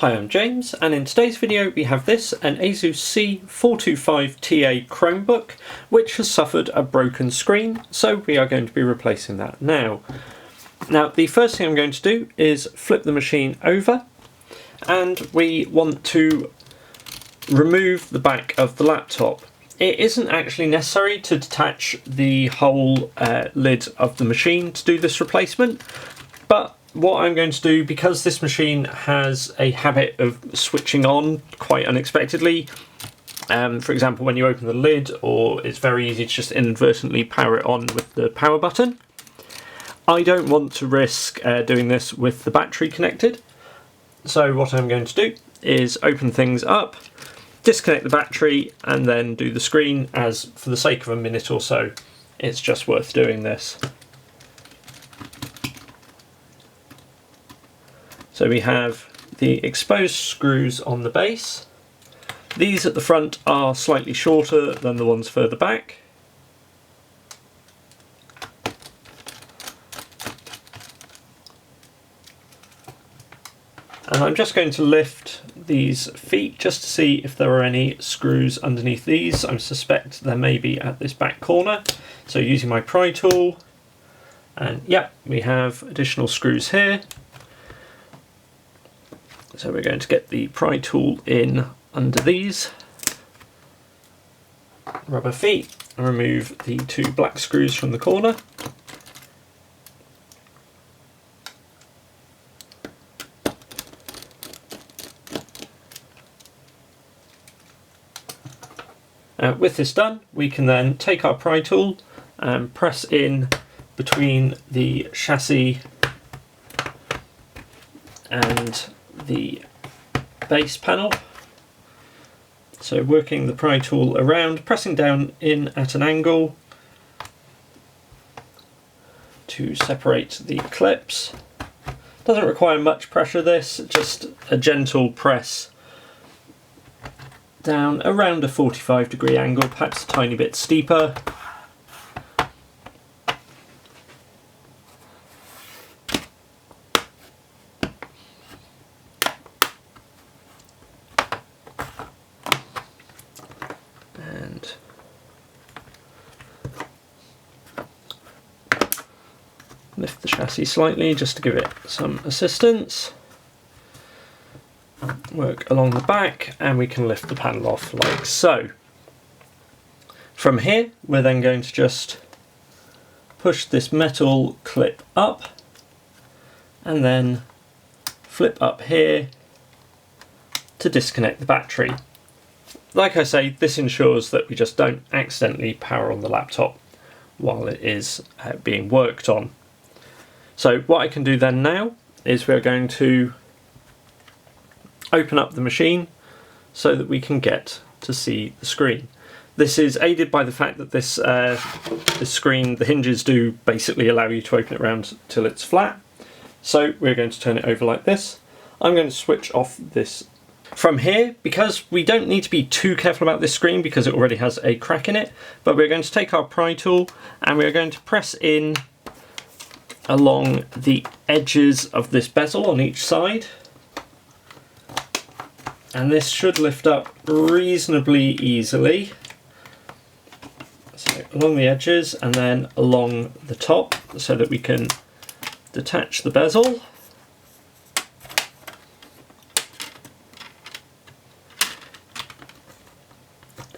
Hi, I'm James, and in today's video we have an ASUS C425TA Chromebook which has suffered a broken screen, so we are going to be replacing that now. Now the first thing I'm going to do is flip the machine over, and we want to remove the back of the laptop. It isn't actually necessary to detach the whole lid of the machine to do this replacement, but what I'm going to do, because this machine has a habit of switching on quite unexpectedly, for example when you open the lid, or it's very easy to just inadvertently power it on with the power button, I don't want to risk doing this with the battery connected. So what I'm going to do is open things up, disconnect the battery, and then do the screen, as for the sake of a minute or so it's just worth doing this. So we have the exposed screws on the base. These at the front are slightly shorter than the ones further back. And I'm just going to lift these feet just to see if there are any screws underneath these. I suspect there may be at this back corner. So using my pry tool, and yeah, we have additional screws here. So we're going to get the pry tool in under these rubber feet and remove the two black screws from the corner. With this done, we can then take our pry tool and press in between the chassis and the base panel. So working the pry tool around, pressing down in at an angle to separate the clips. Doesn't require much pressure this, just a gentle press down around a 45-degree angle, perhaps a tiny bit steeper. And lift the chassis slightly just to give it some assistance. Work along the back, and we can lift the panel off like so. From here we're then going to just push this metal clip up and then flip up here to disconnect the battery. Like I say, this ensures that we just don't accidentally power on the laptop while it is being worked on. So what I can do then now is we're going to open up the machine so that we can get to see the screen. This is aided by the fact that this screen, the hinges do basically allow you to open it around till it's flat. So we're going to turn it over like this. I'm going to switch off this. From here, because we don't need to be too careful about this screen because it already has a crack in it, but we're going to take our pry tool and we're going to press in along the edges of this bezel on each side. And this should lift up reasonably easily. So along the edges and then along the top so that we can detach the bezel.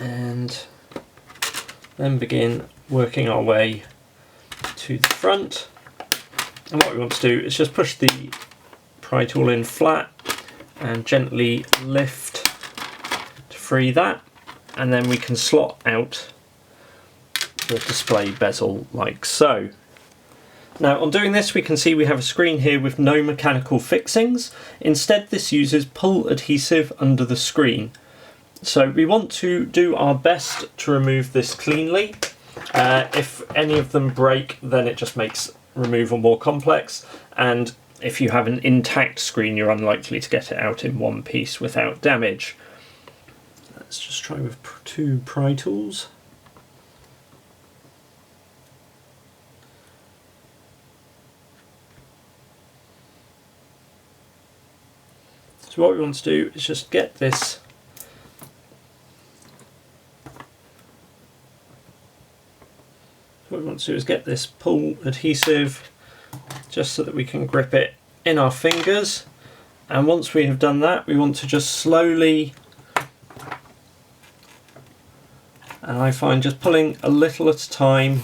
And then begin working our way to the front. And what we want to do is just push the pry tool in flat and gently lift to free that, and then we can slot out the display bezel like so. Now on doing this we can see we have a screen here with no mechanical fixings. Instead this uses pull adhesive under the screen. So we want to do our best to remove this cleanly. If any of them break, then it just makes removal more complex, and if you have an intact screen you're unlikely to get it out in one piece without damage. Let's just try with two pry tools. So what we want to do is just get this pull adhesive just so that we can grip it in our fingers, and once we have done that we want to just slowly, and I find just pulling a little at a time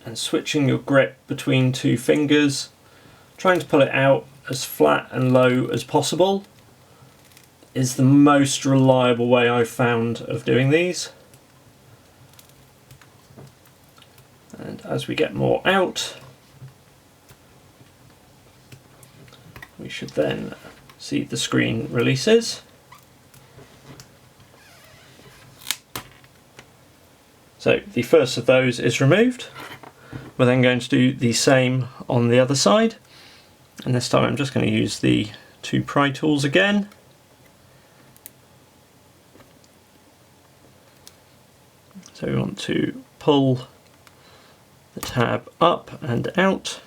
and switching your grip between two fingers, trying to pull it out as flat and low as possible is the most reliable way I've found of doing these. And as we get more out, we should then see the screen releases. So the first of those is removed. We're then going to do the same on the other side, and this time I'm just going to use the two pry tools again. So we want to pull the tab up and out.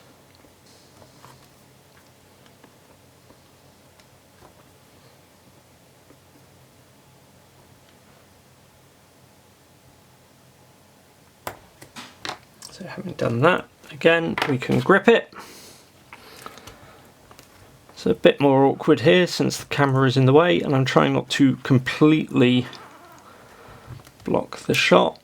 So having done that, again we can grip it. It's a bit more awkward here since the camera is in the way, and I'm trying not to completely block the shot.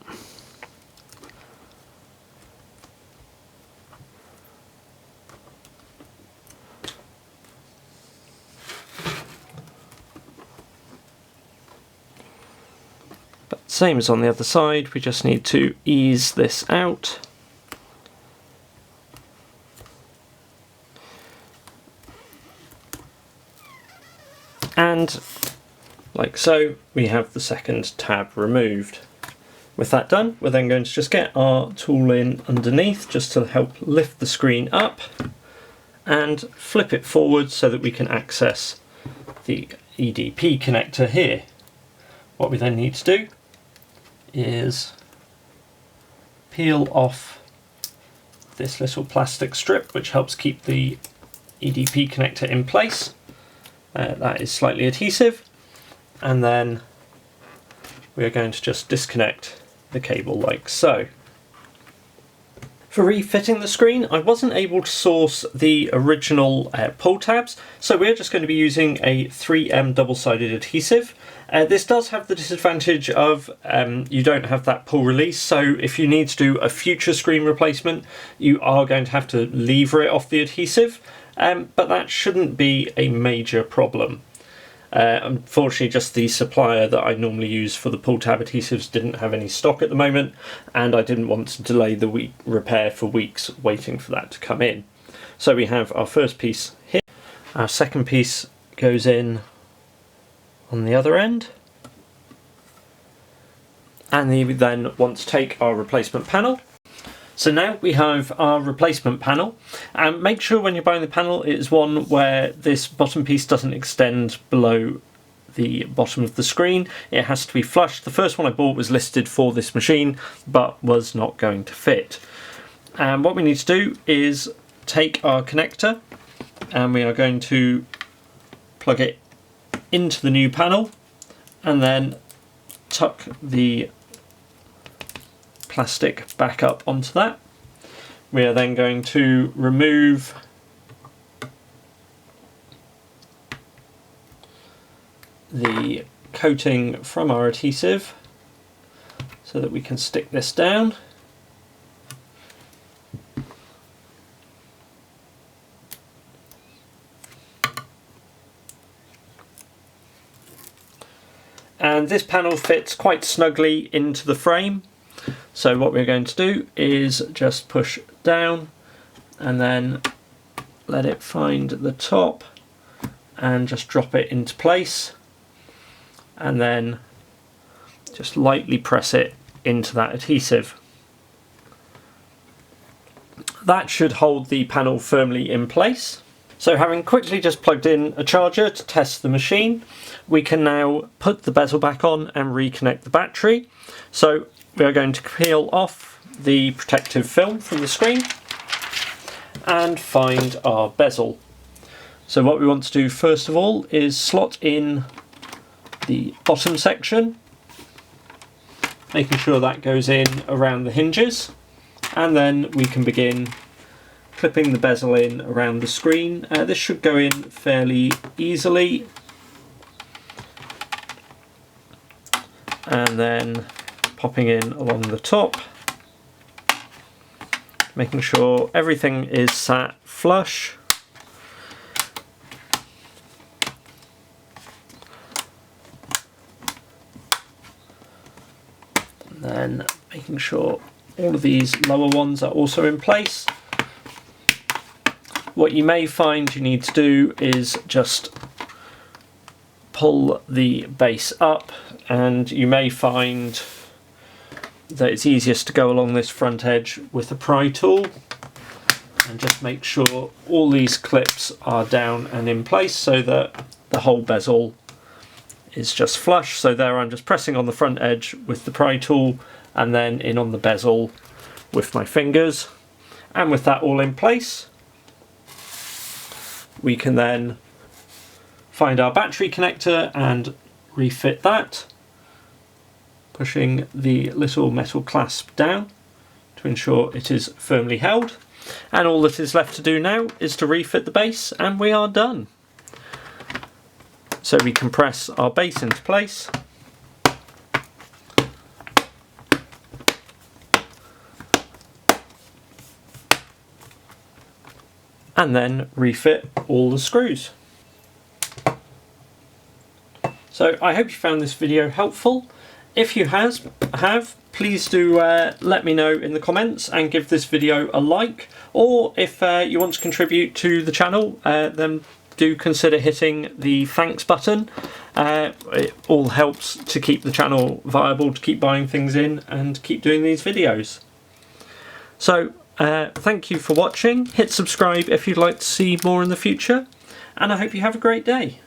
But same as on the other side, we just need to ease this out. And like so, we have the second tab removed. With that done, we're then going to just get our tool in underneath just to help lift the screen up and flip it forward so that we can access the EDP connector here. What we then need to do is peel off this little plastic strip which helps keep the EDP connector in place. That is slightly adhesive, and then we are going to just disconnect the cable like so. For refitting the screen, I wasn't able to source the original pull tabs, so we're just going to be using a 3M double-sided adhesive. This does have the disadvantage of you don't have that pull release, so if you need to do a future screen replacement, you are going to have to lever it off the adhesive. But that shouldn't be a major problem. Unfortunately, just the supplier that I normally use for the pull tab adhesives didn't have any stock at the moment, and I didn't want to delay the repair for weeks waiting for that to come in. So we have our first piece here. Our second piece goes in on the other end. And we then want to take our replacement panel. So now we have our replacement panel, and make sure when you're buying the panel it is one where this bottom piece doesn't extend below the bottom of the screen. It has to be flush. The first one I bought was listed for this machine but was not going to fit. And what we need to do is take our connector and we are going to plug it into the new panel and then tuck the plastic back up onto that. We are then going to remove the coating from our adhesive so that we can stick this down. And this panel fits quite snugly into the frame. So what we're going to do is just push down and then let it find the top and just drop it into place, and then just lightly press it into that adhesive. That should hold the panel firmly in place. So having quickly just plugged in a charger to test the machine, we can now put the bezel back on and reconnect the battery. So we are going to peel off the protective film from the screen and find our bezel. So what we want to do first of all is slot in the bottom section, making sure that goes in around the hinges, and then we can begin clipping the bezel in around the screen. This should go in fairly easily, and then popping in along the top, making sure everything is sat flush. And then making sure all of these lower ones are also in place. What you may find you need to do is just pull the base up, and you may find that it's easiest to go along this front edge with a pry tool, and just make sure all these clips are down and in place so that the whole bezel is just flush. So there I'm just pressing on the front edge with the pry tool and then in on the bezel with my fingers, and with that all in place we can then find our battery connector and refit that, pushing the little metal clasp down to ensure it is firmly held. And all that is left to do now is to refit the base, and we are done. So we can press our base into place, and then refit all the screws. So I hope you found this video helpful. If you have, please do let me know in the comments and give this video a like, or if you want to contribute to the channel, then do consider hitting the thanks button. It all helps to keep the channel viable, to keep buying things in and keep doing these videos. So thank you for watching. Hit subscribe if you'd like to see more in the future, and I hope you have a great day.